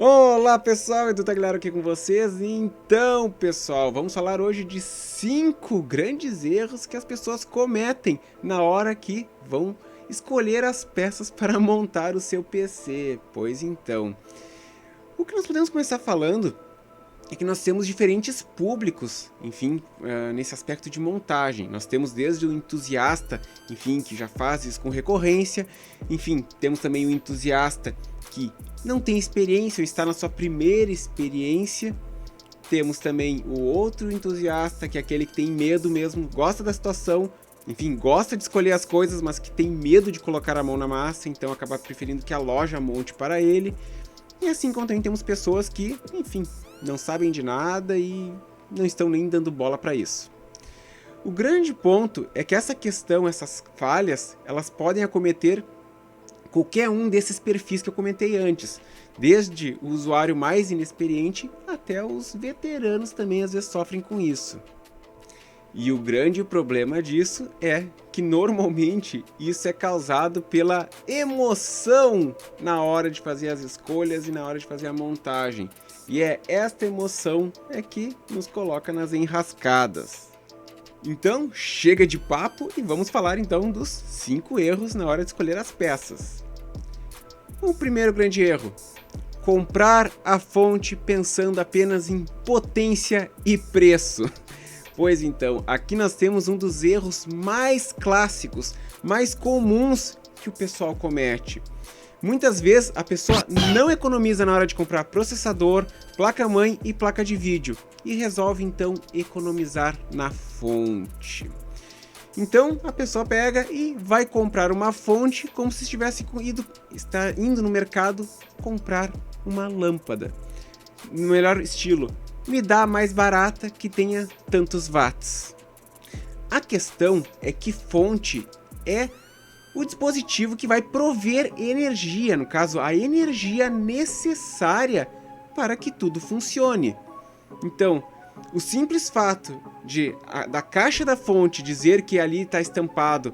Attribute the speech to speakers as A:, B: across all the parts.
A: Olá pessoal, Edu Tagliaro aqui com vocês. Então pessoal, vamos falar hoje de 5 grandes erros que as pessoas cometem na hora que vão escolher as peças para montar o seu PC. Pois então, o que nós podemos começar falando é que nós temos diferentes públicos, enfim, nesse aspecto de montagem. Nós temos desde o entusiasta, enfim, que já faz isso com recorrência, enfim, temos também o entusiasta que não tem experiência ou está na sua primeira experiência. Temos também o outro entusiasta, que é aquele que tem medo mesmo, gosta da situação, enfim, gosta de escolher as coisas, mas que tem medo de colocar a mão na massa, então acaba preferindo que a loja monte para ele. E assim como também temos pessoas que, enfim, não sabem de nada e não estão nem dando bola para isso. O grande ponto é que essa questão, essas falhas, elas podem acometer qualquer um desses perfis que eu comentei antes, desde o usuário mais inexperiente até os veteranos também às vezes sofrem com isso. E o grande problema disso é que normalmente isso é causado pela emoção na hora de fazer as escolhas e na hora de fazer a montagem. E é esta emoção que nos coloca nas enrascadas. Então, chega de papo e vamos falar então dos 5 erros na hora de escolher as peças. O primeiro grande erro: comprar a fonte pensando apenas em potência e preço. Pois então, aqui nós temos um dos erros mais clássicos, mais comuns que o pessoal comete. Muitas vezes a pessoa não economiza na hora de comprar processador, placa-mãe e placa de vídeo e resolve então economizar na fonte. Então a pessoa pega e vai comprar uma fonte como se estivesse indo no mercado comprar uma lâmpada. No melhor estilo, me dá a mais barata que tenha tantos watts. A questão é que fonte é o dispositivo que vai prover energia, no caso, a energia necessária para que tudo funcione. Então, o simples fato da caixa da fonte dizer que ali está estampado,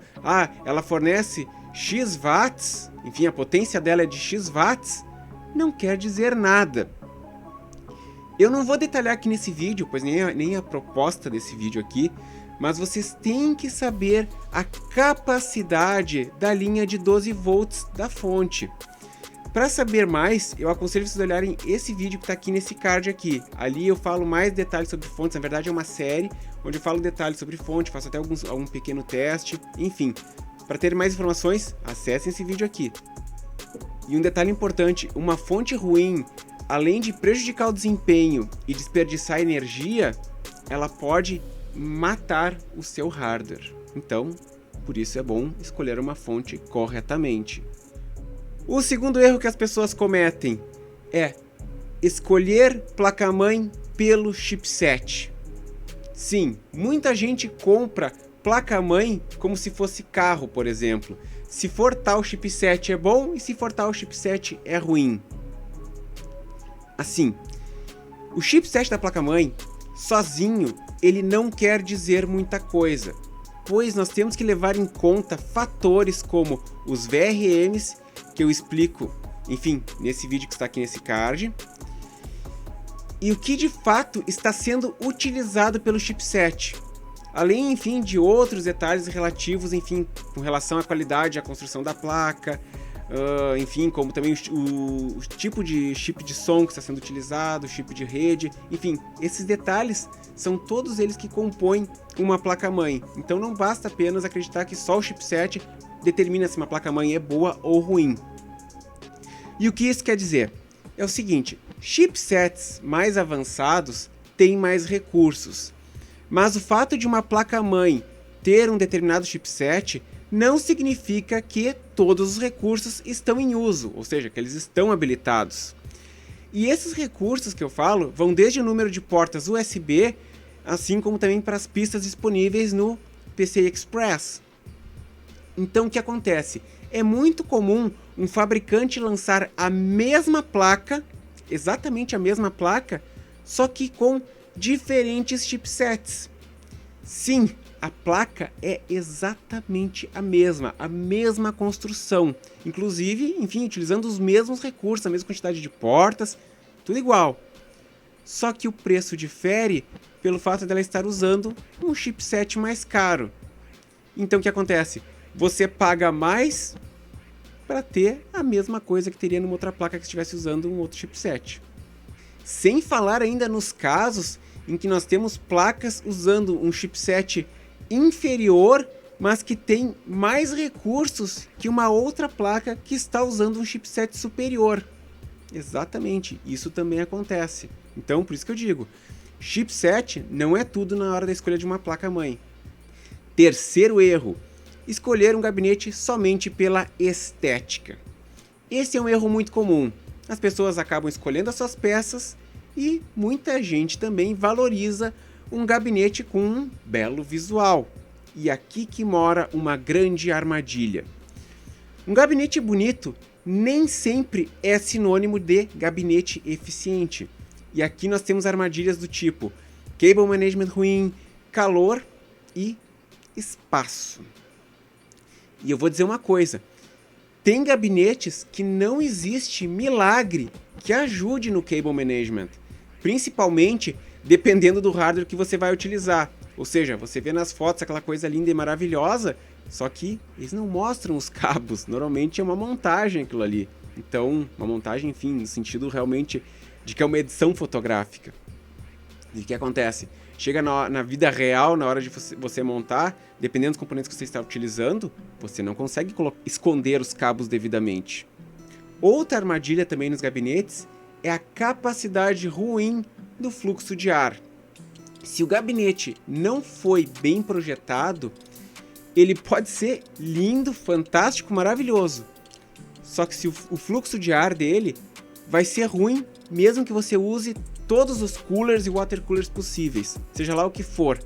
A: ela fornece X watts, enfim, a potência dela é de X watts, não quer dizer nada. Eu não vou detalhar aqui nesse vídeo, pois nem a proposta desse vídeo aqui, mas vocês têm que saber a capacidade da linha de 12 volts da fonte. Para saber mais, eu aconselho vocês a olharem esse vídeo que está aqui nesse card aqui. Ali eu falo mais detalhes sobre fontes, na verdade é uma série onde eu falo detalhes sobre fonte, faço até algum pequeno teste, enfim. Para ter mais informações, acessem esse vídeo aqui. E um detalhe importante, uma fonte ruim, além de prejudicar o desempenho e desperdiçar energia, ela pode matar o seu hardware. Então, por isso é bom escolher uma fonte corretamente. O segundo erro que as pessoas cometem é escolher placa-mãe pelo chipset. Sim, muita gente compra placa-mãe como se fosse carro, por exemplo. Se for tal chipset é bom e se for tal chipset é ruim. Assim, o chipset da placa-mãe sozinho ele não quer dizer muita coisa, pois nós temos que levar em conta fatores como os VRMs, que eu explico, enfim, nesse vídeo que está aqui nesse card, e o que de fato está sendo utilizado pelo chipset, além, enfim, de outros detalhes relativos, enfim, com relação à qualidade, à construção da placa, enfim, como também o tipo de chip de som que está sendo utilizado, o chip de rede, enfim, esses detalhes são todos eles que compõem uma placa-mãe. Então não basta apenas acreditar que só o chipset determina se uma placa-mãe é boa ou ruim. E o que isso quer dizer? É o seguinte, chipsets mais avançados têm mais recursos, mas o fato de uma placa-mãe ter um determinado chipset não significa que todos os recursos estão em uso, ou seja, que eles estão habilitados. E esses recursos que eu falo vão desde o número de portas USB, assim como também para as pistas disponíveis no PCI Express. Então o que acontece? É muito comum um fabricante lançar a mesma placa, exatamente a mesma placa, só que com diferentes chipsets. Sim, a placa é exatamente a mesma construção, inclusive, enfim, utilizando os mesmos recursos, a mesma quantidade de portas, tudo igual. Só que o preço difere pelo fato dela estar usando um chipset mais caro. Então o que acontece? Você paga mais para ter a mesma coisa que teria numa outra placa que estivesse usando um outro chipset. Sem falar ainda nos casos em que nós temos placas usando um chipset inferior, mas que tem mais recursos que uma outra placa que está usando um chipset superior. Exatamente, isso também acontece. Então, por isso que eu digo, chipset não é tudo na hora da escolha de uma placa-mãe. Terceiro erro, escolher um gabinete somente pela estética. Esse é um erro muito comum. As pessoas acabam escolhendo as suas peças e muita gente também valoriza um gabinete com um belo visual. E aqui que mora uma grande armadilha. Um gabinete bonito nem sempre é sinônimo de gabinete eficiente. E aqui nós temos armadilhas do tipo cable management ruim, calor e espaço. E eu vou dizer uma coisa, tem gabinetes que não existe milagre que ajude no cable management, principalmente dependendo do hardware que você vai utilizar. Ou seja, você vê nas fotos aquela coisa linda e maravilhosa, só que eles não mostram os cabos, normalmente é uma montagem aquilo ali. Então, uma montagem, enfim, no sentido realmente de que é uma edição fotográfica. E o que acontece? Chega na vida real, na hora de você montar, dependendo dos componentes que você está utilizando, você não consegue esconder os cabos devidamente. Outra armadilha também nos gabinetes é a capacidade ruim do fluxo de ar. Se o gabinete não foi bem projetado, ele pode ser lindo, fantástico, maravilhoso. Só que se o fluxo de ar dele vai ser ruim, mesmo que você use todos os coolers e water coolers possíveis, seja lá o que for.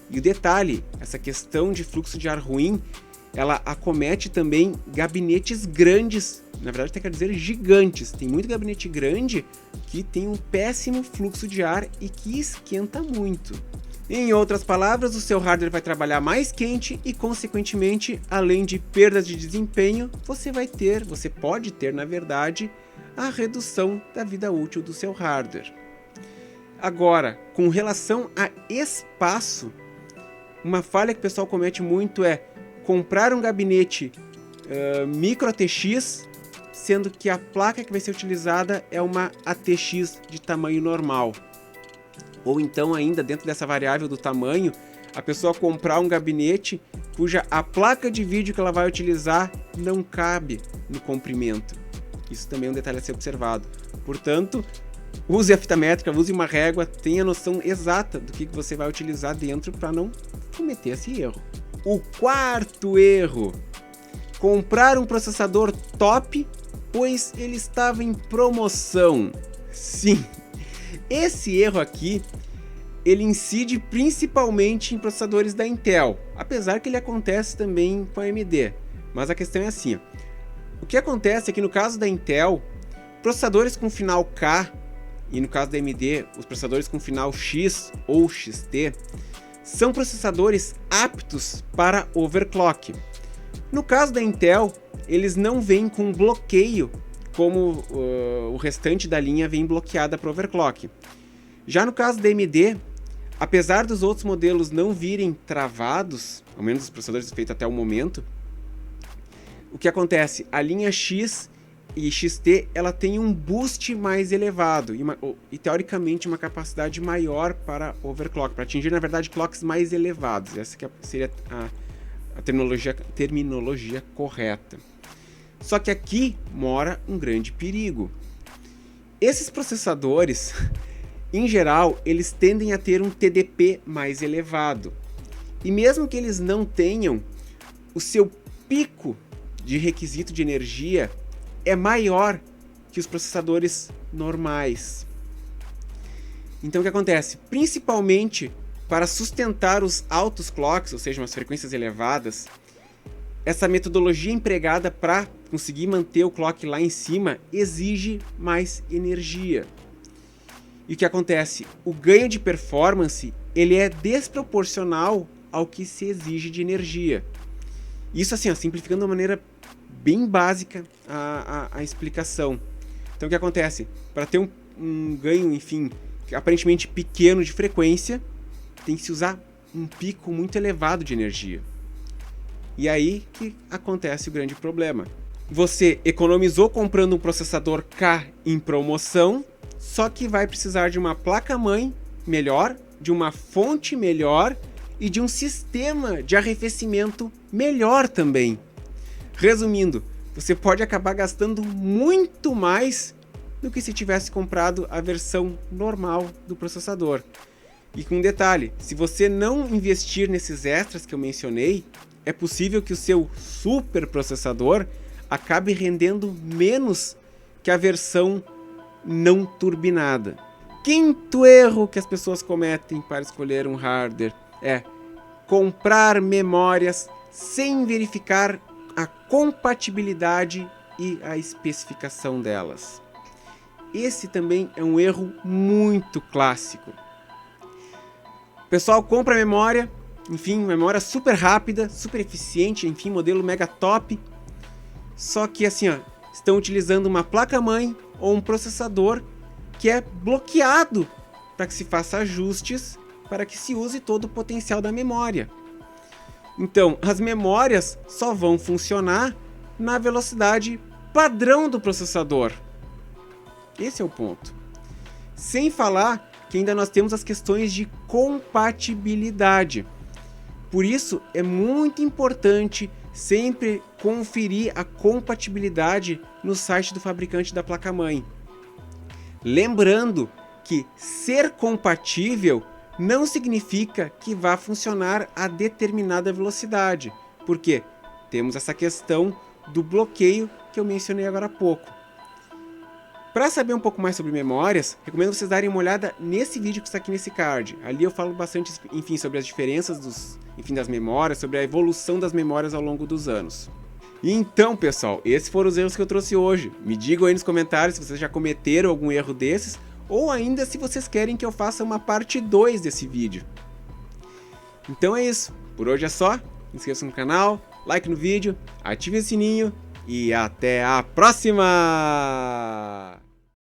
A: E o detalhe, essa questão de fluxo de ar ruim, ela acomete também gabinetes grandes, na verdade até quer dizer gigantes. Tem muito gabinete grande que tem um péssimo fluxo de ar e que esquenta muito. Em outras palavras, o seu hardware vai trabalhar mais quente e, consequentemente, além de perdas de desempenho, você pode ter, na verdade, a redução da vida útil do seu hardware. Agora, com relação a espaço, uma falha que o pessoal comete muito é comprar um gabinete micro ATX, sendo que a placa que vai ser utilizada é uma ATX de tamanho normal. Ou então ainda dentro dessa variável do tamanho, a pessoa comprar um gabinete cuja a placa de vídeo que ela vai utilizar não cabe no comprimento. Isso também é um detalhe a ser observado. Portanto, use a fita métrica, use uma régua, tenha noção exata do que você vai utilizar dentro para não cometer esse erro. O quarto erro, comprar um processador top, pois ele estava em promoção. Sim, esse erro aqui, ele incide principalmente em processadores da Intel, apesar que ele acontece também com a AMD. Mas a questão é assim, o que acontece é que no caso da Intel, processadores com final K, e no caso da AMD, os processadores com final X ou XT, são processadores aptos para overclock. No caso da Intel, eles não vêm com bloqueio, como o restante da linha vem bloqueada para overclock. Já no caso da AMD, apesar dos outros modelos não virem travados, ao menos os processadores feitos até o momento, o que acontece? A linha X e XT ela tem um boost mais elevado e teoricamente uma capacidade maior para overclock, para atingir na verdade clocks mais elevados. Essa que seria a terminologia correta. Só que aqui mora um grande perigo. Esses processadores, em geral, eles tendem a ter um TDP mais elevado. E mesmo que eles não tenham, o seu pico de requisito de energia é maior que os processadores normais. Então o que acontece? Principalmente para sustentar os altos clocks, ou seja, umas frequências elevadas, essa metodologia empregada para conseguir manter o clock lá em cima exige mais energia. E o que acontece? O ganho de performance ele é desproporcional ao que se exige de energia. Isso assim, simplificando de uma maneira bem básica a explicação. Então o que acontece? Para ter um ganho, enfim, aparentemente pequeno de frequência, tem que se usar um pico muito elevado de energia. E aí que acontece o grande problema. Você economizou comprando um processador K em promoção, só que vai precisar de uma placa-mãe melhor, de uma fonte melhor e de um sistema de arrefecimento melhor também. Resumindo, você pode acabar gastando muito mais do que se tivesse comprado a versão normal do processador. E com um detalhe, se você não investir nesses extras que eu mencionei, é possível que o seu super processador acabe rendendo menos que a versão não turbinada. Quinto erro que as pessoas cometem para escolher um hardware é comprar memórias sem verificar a compatibilidade e a especificação delas. Esse também é um erro muito clássico. O pessoal compra memória, enfim, memória super rápida, super eficiente, enfim, modelo mega top. Só que assim, ó, estão utilizando uma placa-mãe ou um processador que é bloqueado para que se faça ajustes para que se use todo o potencial da memória. Então, as memórias só vão funcionar na velocidade padrão do processador. Esse é o ponto. Sem falar que ainda nós temos as questões de compatibilidade. Por isso, é muito importante sempre conferir a compatibilidade no site do fabricante da placa-mãe. Lembrando que ser compatível não significa que vá funcionar a determinada velocidade, porque temos essa questão do bloqueio que eu mencionei agora há pouco. Para saber um pouco mais sobre memórias, recomendo vocês darem uma olhada nesse vídeo que está aqui nesse card. Ali eu falo bastante, enfim, sobre as diferenças das memórias, sobre a evolução das memórias ao longo dos anos. E então, pessoal, esses foram os erros que eu trouxe hoje. Me digam aí nos comentários se vocês já cometeram algum erro desses, ou ainda se vocês querem que eu faça uma parte 2 desse vídeo. Então é isso, por hoje é só. Inscreva-se no canal, like no vídeo, ative o sininho e até a próxima!